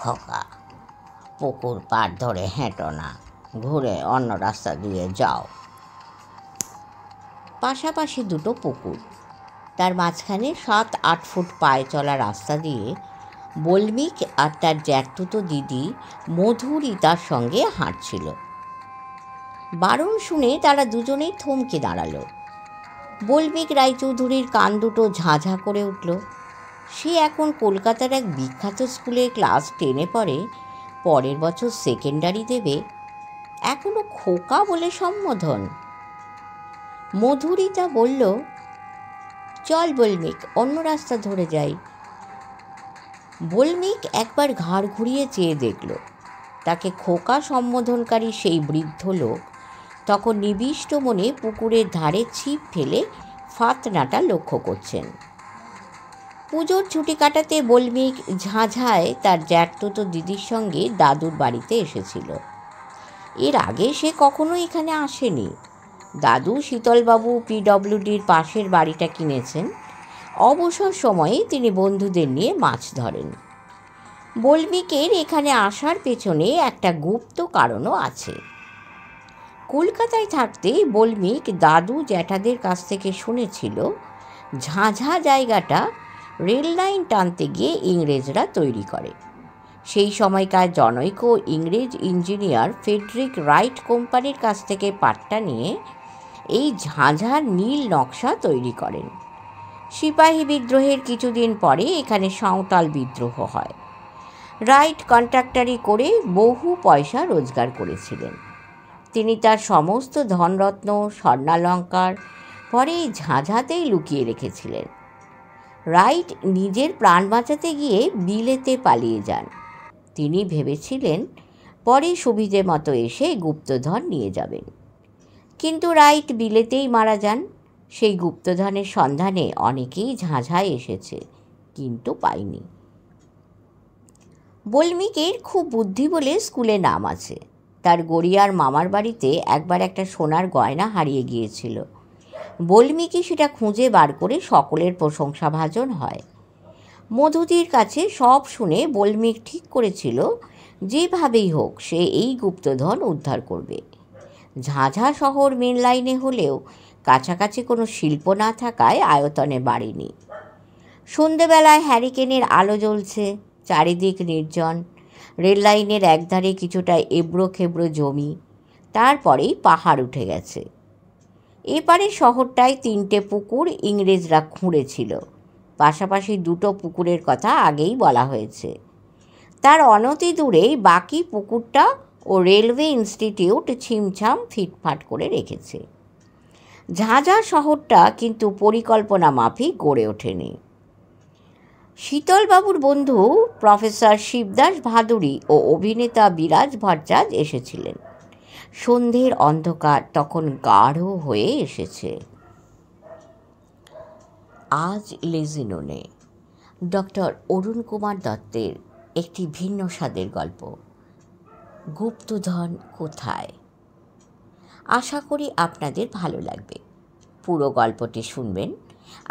খোকা, পুকুর পাড় ধরে হেঁটো না, ঘুরে অন্য রাস্তা দিয়ে যাও। পাশাপাশি দুটো পুকুর, তার মাঝখানে 7-8 ফুট পায়ে চলা রাস্তা দিয়ে বল্মিক আর তার জ্যাঠতুতো দিদি মধুরিতার সঙ্গে হাঁটছিল। বারণ শুনে তারা দুজনেই থমকে দাঁড়ালো। বল্মিক রায়চৌধুরীর কান দুটো ঝাঁঝা করে উঠল। সে এখন কলকাতার এক বিখ্যাত স্কুলে ক্লাস 10-এ পড়ে, পরের বছর সেকেন্ডারি দেবে, এখনও খোকা বলে সম্বোধন। মধুরিতা বলল, চল বল্মিক, অন্য রাস্তা ধরে যাই। বল্মিক একবার ঘাড় ঘুরিয়ে চেয়ে দেখল। তাকে খোকা সম্বোধনকারী সেই বৃদ্ধ লোক তখন নিবিষ্ট মনে পুকুরের ধারে ছিপ ফেলে ফাতনাটা লক্ষ্য করছেন। পুজোর ছুটি কাটাতে বল্মিক ঝাঁঝায় তার জ্যাঠতুতো দিদির সঙ্গে দাদুর বাড়িতে এসেছিল। এর আগে সে কখনো এখানে আসেনি। দাদু শীতলবাবু PWDর পাশের বাড়িটা কিনেছেন। অবসর সময়ে তিনি বন্ধুদের নিয়ে মাছ ধরেন। বল্মিকের এখানে আসার পেছনে একটা গুপ্ত কারণও আছে। কলকাতায় থাকতে বল্মিক দাদু জ্যাঠাদের কাছ থেকে শুনেছিল ঝাঁঝা জায়গাটা রেল লাইন টানতে গিয়ে ইংরেজরা তৈরি করে। সেই সময়কার জনৈক ইংরেজ ইঞ্জিনিয়ার ফ্রেডরিক রাইট কোম্পানির কাছ থেকে পাট্টা নিয়ে এই ঝাঁঝার নীল নকশা তৈরি করেন। সিপাহী বিদ্রোহের কিছুদিন পরে এখানে সাঁওতাল বিদ্রোহ হয়। রাইট কন্ট্রাক্টারি করে বহু পয়সা রোজগার করেছিলেন। তিনি তার সমস্ত ধনরত্ন, স্বর্ণালঙ্কার পরে এই ঝাঁঝাতেই লুকিয়ে রেখেছিলেন। রাইট নিজের প্রাণ বাঁচাতে গিয়ে বিলেতে পালিয়ে যান। তিনি ভেবেছিলেন পরে সুবিধে মতো এসে গুপ্তধন নিয়ে যাবেন, কিন্তু রাইট বিলেতেই মারা যান। সেই গুপ্তধনের সন্ধানে অনেকেই ঝাঁঝায় এসেছে, কিন্তু পায়নি। বল্মিকের খুব বুদ্ধি বলে স্কুলে নাম আছে। তার গড়িয়ার মামার বাড়িতে একবার একটা সোনার গয়না হারিয়ে গিয়েছিল। বল্মিকই সেটা খুঁজে বার করে সকলের প্রশংসাভাজন হয়। মধুদির কাছে সব শুনে বল্মিক ঠিক করেছিল যেভাবেই হোক সে এই গুপ্তধন উদ্ধার করবে। ঝাঁঝা শহর মেন লাইনে হলেও কাছাকাছি কোনো শিল্প না থাকায় আয়তনে বাড়েনি। সন্ধেবেলায় হ্যারিকেনের আলো জ্বলছে, চারিদিক নির্জন। রেল লাইনের একধারে কিছুটা এবড়ো খেবড়ো জমি, তারপরেই পাহাড় উঠে গেছে। এপারে শহরটায় 3টে পুকুর ইংরেজরা খুঁড়েছিল। পাশাপাশি দুটো পুকুরের কথা আগেই বলা হয়েছে। তার অনতি দূরেই বাকি পুকুরটা ও রেলওয়ে ইনস্টিটিউট ছিমছাম ফিটফাট করে রেখেছে। ঝাঁঝা শহরটা কিন্তু পরিকল্পনা মাফিক গড়ে ওঠেনি। শীতলবাবুর বন্ধু প্রফেসর শিবদাস ভাদুড়ী ও অভিনেতা বিরাজ ভট্টাচার্য এসেছিলেন। সন্ধ্যের অন্ধকার তখন গাঢ় হয়ে এসেছে। আজ লেজিনোনে ডক্টর অরুণ কুমার দত্তের একটি ভিন্ন স্বাদের গল্প, গুপ্তধন কোথায়। আশা করি আপনাদের ভালো লাগবে। পুরো গল্পটি শুনবেন,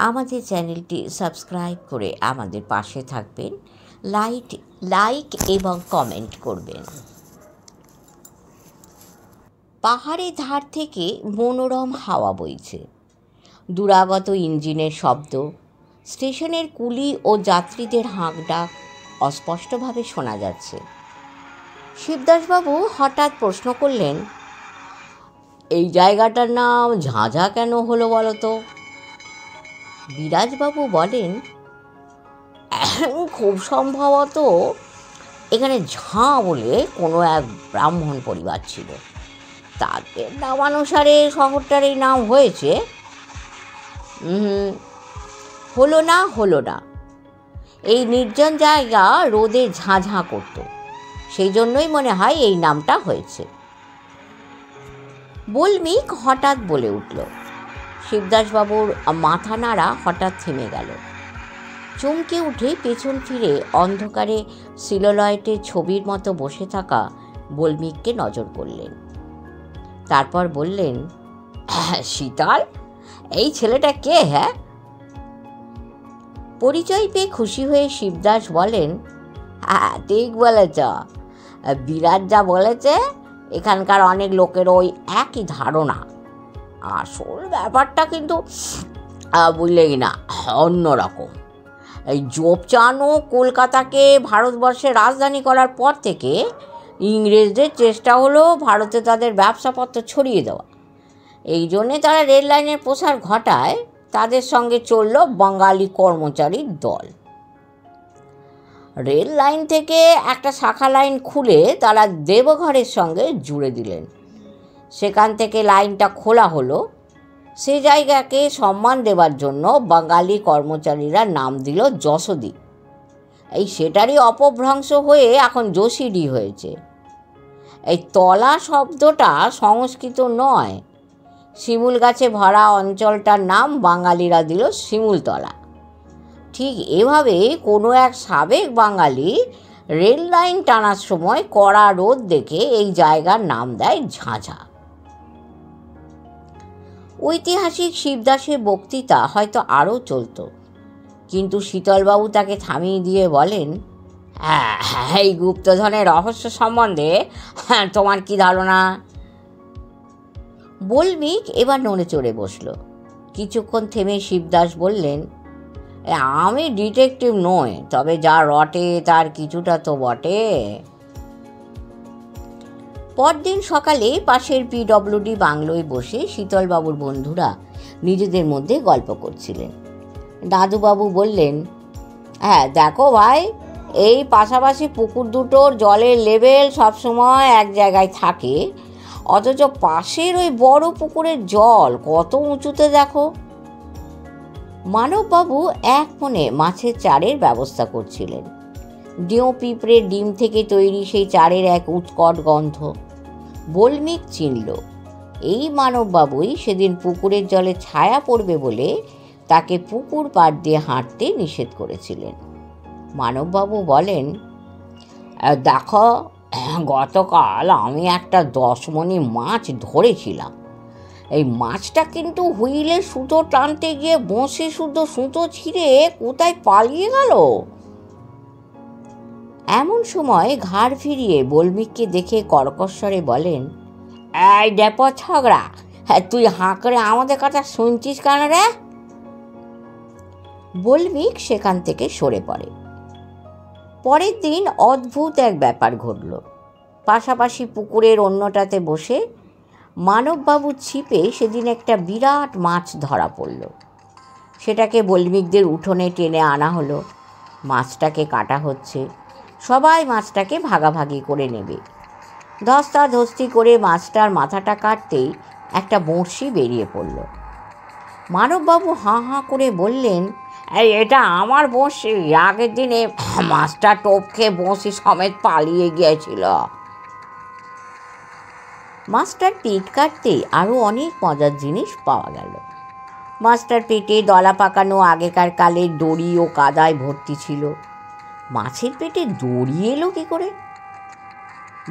আমাদের চ্যানেলটি সাবস্ক্রাইব করে আমাদের পাশে থাকবেন, লাইক এবং কমেন্ট করবেন। পাহাড়ের ধার থেকে মনোরম হাওয়া বইছে। দূরাগত ইঞ্জিনের শব্দ, স্টেশনের কুলি ও যাত্রীদের হাঁক ডাক অস্পষ্টভাবে শোনা যাচ্ছে। শিবদাসবাবু হঠাৎ প্রশ্ন করলেন, এই জায়গাটার নাম ঝাঁঝা কেন হলো বলো তো? বিরাজবাবু বলেন, খুব সম্ভবত এখানে ঝাঁ বলে কোনো এক ব্রাহ্মণ পরিবার ছিল, তাদের নামানুসারে শহরটার এই নাম হয়েছে। হলো না, এই নির্জন জায়গা রোদে ঝাঁঝাঁ করত, সেই জন্যই মনে হয় এই নামটা হয়েছে। বল্মিক হঠাৎ বলে উঠল। শিবদাসবাবুর মাথা নাড়া হঠাৎ থেমে গেল। চমকে উঠে পেছন ফিরে অন্ধকারে সিলোলয়েটের ছবির মতো বসে থাকা বল্মিককে নজর করলেন। তারপর বললেন, শীতল, এই ছেলেটা কে? হ্যাঁ? পরিচয় পেয়ে খুশি হয়ে শিবদাস বলেন, হ্যাঁ, ঠিক বলেছ। বিরাট যা বলেছে, এখানকার অনেক লোকের ওই একই ধারণা। আসল ব্যাপারটা কিন্তু বুঝলে কি না অন্যরকম। এই জোপচাঁদ ও কলকাতাকে ভারতবর্ষের রাজধানী করার পর থেকে ইংরেজদের চেষ্টা হলো ভারতে তাদের ব্যবসাপত্র ছড়িয়ে দেওয়া। এই জন্যে তারা রেল লাইনের প্রসার ঘটায়। তাদের সঙ্গে চলল বাঙালি কর্মচারীর দল। রেল লাইন থেকে একটা শাখা লাইন খুলে তারা দেবঘরের সঙ্গে জুড়ে দিলেন। সেখান থেকে লাইনটা খোলা হলো। সে জায়গাকে সম্মান দেওয়ার জন্য বাঙালি কর্মচারীরা নাম দিল যশোদী। এই সেটারই অপভ্রংশ হয়ে এখন যশিডি হয়েছে। এই তলা শব্দটা সংস্কৃত নয়, শিমুল গাছে ভরা অঞ্চলটার নাম বাঙালিরা দিল শিমুলতলা। ঠিক এভাবে কোনো এক সাবেক বাঙালি রেল লাইন টানার সময় কড়া রোদ দেখে এই জায়গার নাম দেয় ঝাঁঝা। ঐতিহাসিক শিবদাসের বক্তৃতা হয়তো আরও চলত, কিন্তু শীতলবাবু তাকে থামিয়ে দিয়ে বলেন, হ্যাঁ, এই গুপ্তধনের রহস্য সম্বন্ধে তোমার কি ধারণা? বলমিক এবার নড়ে চড়ে বসল। কিছুক্ষণ থেমে শিবদাস বললেন, আমি ডিটেকটিভ নই, তবে যা রটে তার কিছুটা তো বটে। পরদিন সকালে পাশের PWD বাংলোয় বসে শীতলবাবুর বন্ধুরা নিজেদের মধ্যে গল্প করছিলেন। দাদুবাবু বললেন, হ্যাঁ দেখো ভাই, এই পাশাপাশি পুকুর দুটোর জলের লেভেল সবসময় এক জায়গায় থাকে, অথচ পাশের ওই বড় পুকুরের জল কত উঁচুতে দেখো। মানববাবু এক মনে মাছের চারের ব্যবস্থা করছিলেন। ডিও পিঁপড়ের ডিম থেকে তৈরি সেই চারের এক উৎকট গন্ধ বলমিক চিনল। এই মানববাবুই সেদিন পুকুরের জলে ছায়া পড়বে বলে তাকে পুকুর পাড় দিয়ে হাঁটতে নিষেধ করেছিলেন। মানববাবু বলেন, দেখো, গতকাল আমি একটা 10 মণি মাছ ধরেছিলাম। এই মাছটা কিন্তু হুইলে সুতো টানতে গিয়ে বঁশে শুদ্ধ সুতো ছিঁড়ে কোথায় পালিয়ে গেল। এমন সময় ঘাড় ফিরিয়ে বলমিককে দেখে কর্কশ্বরে বলেন, এই ডেপ ছগড়া, তুই হাঁ করে আমাদের কথা শুনছিস কেন রে? বলমিক সেখান থেকে সরে পড়ে। পরের দিন অদ্ভুত এক ব্যাপার ঘটল। পাশাপাশি পুকুরের অন্যটাতে বসে মানববাবুর ছিপে সেদিন একটা বিরাট মাছ ধরা পড়ল। সেটাকে বলমিকদের উঠোনে টেনে আনা হলো। মাছটাকে কাটা হচ্ছে। সবাই মাছটাকে ভাগাভাগি করে নেবে। ধস্তাধস্তি করে মাছটার মাথাটা কাটতেই একটা বঁড়শি বেরিয়ে পড়ল। মানববাবু হাঁ হাঁ করে বললেন, এটা আমার বঁড়শি। আগের দিনে মাছটা টোপ খেয়ে বঁড়শি সমেত পালিয়ে গিয়েছিল। মাছটার পেট কাটতেই আরও অনেক মজার জিনিস পাওয়া গেল। মাছটার পেটে দলা পাকানো আগেকার কালের দড়ি ও কাদায় ভর্তি ছিল। মাছের পেটে দড়ি এলো কী করে?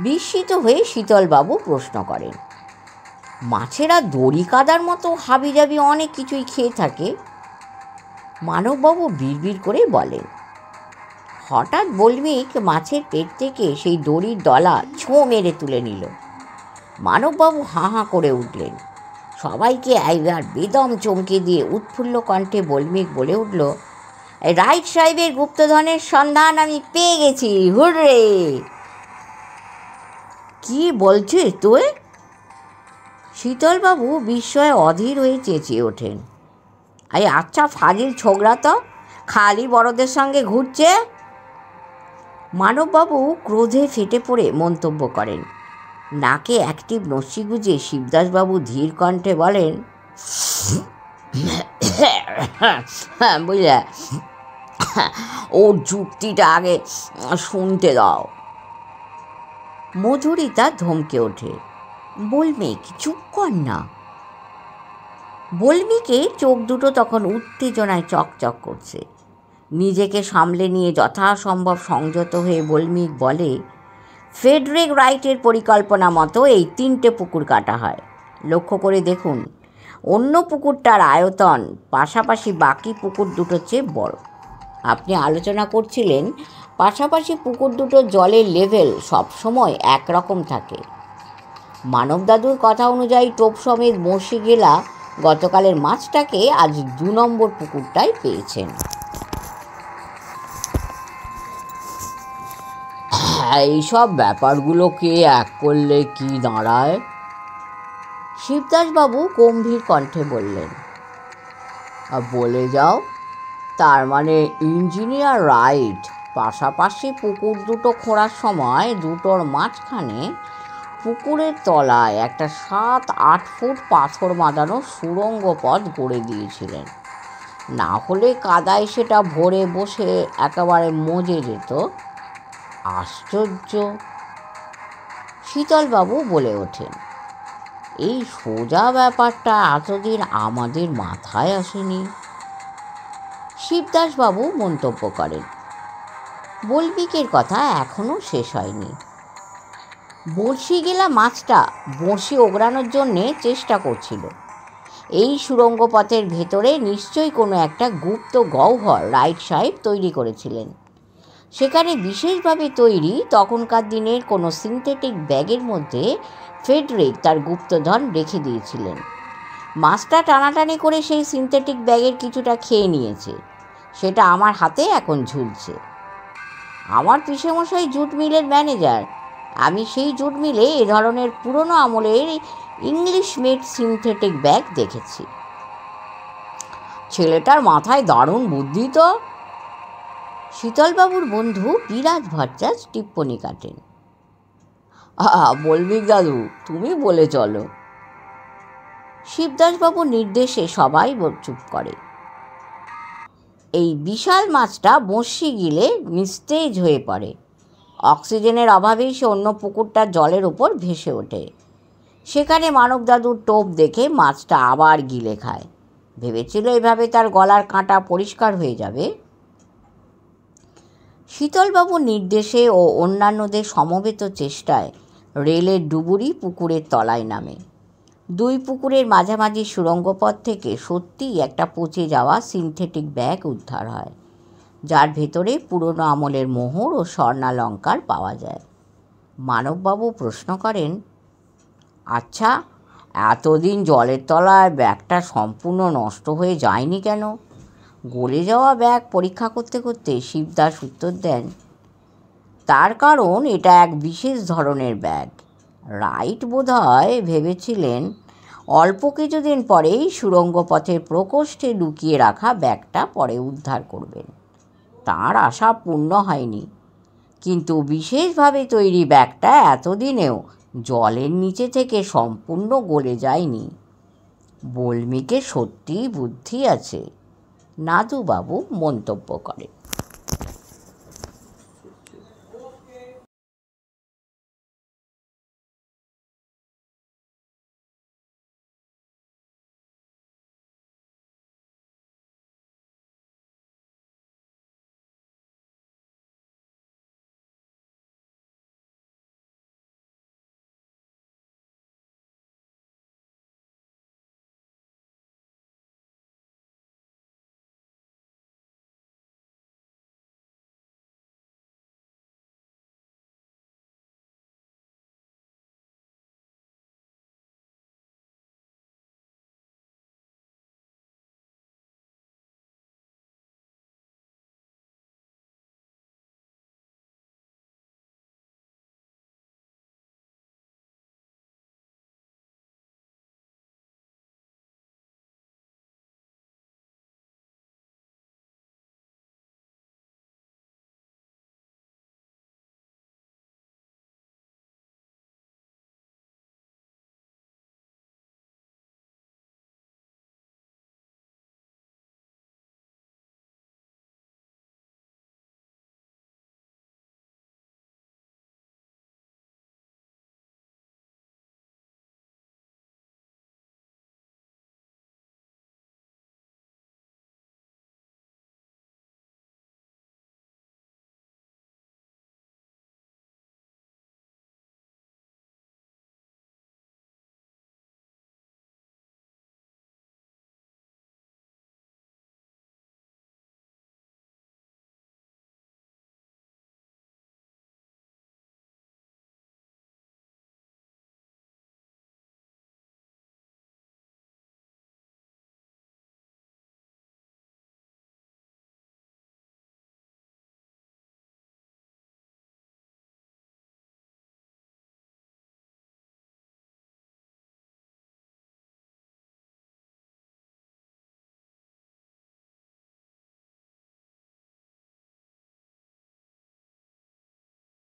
বিস্মিত হয়ে শীতলবাবু প্রশ্ন করেন, মাছেরা দড়ি কাদার মতো হাবিজাবি অনেক কিছুই খেয়ে থাকে। মানববাবু বিড়বিড় করে বলেন। হঠাৎ বলমিক মাছের পেট থেকে সেই দড়ির দলা ছোঁ মেরে তুলে নিল। মানববাবু হাঁ হাঁ করে উঠলেন। সবাইকে একবার বেদম চমকে দিয়ে উৎফুল্ল কণ্ঠে বলমিক বলে উঠল, রাইট সাহেবের গুপ্তধনের সন্ধান আমি পেয়ে গেছি, হুররে! কি বলছিস তুই? শীতলবাবু বিস্ময়ে অধীর হয়ে চেঁচিয়ে ওঠেন, আচ্ছা ফাজিল ছোকরা তো খালি বড়দের সঙ্গে ঘুরছে। মানববাবু ক্রোধে ফেটে পড়ে মন্তব্য করেন। নাকে অ্যাক্টিভ নস্যি গুজে শিবদাসবাবু ধীর কণ্ঠে বলেন, বুঝলে, ওর যুক্তিটা আগে শুনতে দাও। মধুরিতা ধমকে ওঠে, বলমিক চুপ কর না। বলমিকে চোখ দুটো তখন উত্তেজনায় চকচক করছে। নিজেকে সামলে নিয়ে যথাসম্ভব সংযত হয়ে বলমিক বলে, ফ্রেডরিক রাইটের পরিকল্পনা মতো এই 3টে পুকুর কাটা হয়। লক্ষ্য করে দেখুন, অন্য পুকুরটার আয়তন পাশাপাশি বাকি পুকুর দুটোর চেয়ে বড়। আপনি আলোচনা করছিলেন পাশাপাশি পুকুর দুটোর জলের লেভেল সবসময় একরকম থাকে। মানব দাদুর কথা অনুযায়ী টোপ সমেত বঁড়শি গেলা গতকালের মাছটাকে আজ 2 নম্বর পুকুরটাই পেয়েছেন। এইসব ব্যাপারগুলোকে এক করলে কি দাঁড়ায়? শিবদাসবাবু গম্ভীর কণ্ঠে বললেন। বলে যাও। তার মানে ইঞ্জিনিয়ার রাইট। পাশাপাশি পুকুর দুটো খোঁড়ার সময় দুটোর মাঝখানে পুকুরের তলায় একটা 7-8 ফুট পাথর বাঁধানো সুড়ঙ্গ পথ গড়ে দিয়েছিলেন। না হলে কাদায় সেটা ভরে বসে একেবারে মজে যেত। আশ্চর্য! শীতলবাবু বলে ওঠেন। এই সোজা ব্যাপারটা এতদিন আমাদের মাথায় আসেনি। শিবদাসবাবু মন্তব্য করেন। বল্বিকের কথা এখনও শেষ হয়নি। বড়শি গেলা মাছটা বড়শি ওগড়ানোর জন্যে চেষ্টা করছিল। এই সুড়ঙ্গ পথের ভেতরে নিশ্চয়ই কোনো একটা গুপ্ত গহ্বর রাইট সাহেব তৈরি করেছিলেন। সেখানে বিশেষভাবে তৈরি তখনকার দিনের কোনো সিনথেটিক ব্যাগের মধ্যে ফেডরিক তার গুপ্তধন রেখে দিয়েছিলেন। মাছটা টানাটানি করে সেই সিনথেটিক ব্যাগের কিছুটা খেয়ে নিয়েছে। সেটা আমার হাতে এখন ঝুলছে। আমার পিসেমশাই জুট মিলের ম্যানেজার। আমি সেই জুট মিলে এ ধরনের পুরনো আমলের ইংলিশ মেড সিনথেটিক ব্যাগ দেখেছি। ছেলেটার মাথায় দারুণ বুদ্ধি তো। শীতলবাবুর বন্ধু বিরাজ ভট্টাচ টিপ্পনি কাটেন। বলবিক দাদু, তুমি বলে চলো। শিবদাসবাবুর নির্দেশে সবাই চুপ করে। এই বিশাল মাছটা বঁড়শি গিলে নিস্তেজ হয়ে পড়ে। অক্সিজেনের অভাবেই সে অন্য পুকুরটার জলের ওপর ভেসে ওঠে। সেখানে মানব দাদুর টোপ দেখে মাছটা আবার গিলে খায়। ভেবেছিল এভাবে তার গলার কাঁটা পরিষ্কার হয়ে যাবে। শীতলবাবুর নির্দেশে ও অন্যান্যদের সমবেত চেষ্টায় রেলের ডুবুরি পুকুরের তলায় নামে। 2 পুকুরের মাঝামাঝি সুড়ঙ্গপথ থেকে সত্যিই একটা পচে যাওয়া সিনথেটিক ব্যাগ উদ্ধার হয়, যার ভেতরে পুরনো আমলের মোহর ও স্বর্ণালঙ্কার পাওয়া যায়। মানববাবু প্রশ্ন করেন, আচ্ছা, এতদিন জলের তলায় ব্যাগটা সম্পূর্ণ নষ্ট হয়ে যায়নি কেন? গলে যাওয়া ব্যাগ পরীক্ষা করতে করতে শিবদাস উত্তর দেন, তার কারণ এটা এক বিশেষ ধরনের ব্যাগ। রাইট বোধহয় ভেবেছিলেন অল্প কিছুদিন পরেই সুড়ঙ্গ পথের প্রকোষ্ঠে লুকিয়ে রাখা ব্যাগটা পরে উদ্ধার করবেন। তার আশা পূর্ণ হয়নি। কিন্তু বিশেষভাবে তৈরি ব্যাগটা এতদিনেও জলের নিচে থেকে সম্পূর্ণ গলে যায়নি। বল্মীকে সত্যিই বুদ্ধি আছে, নাদুবাবু মন্তব্য করেন।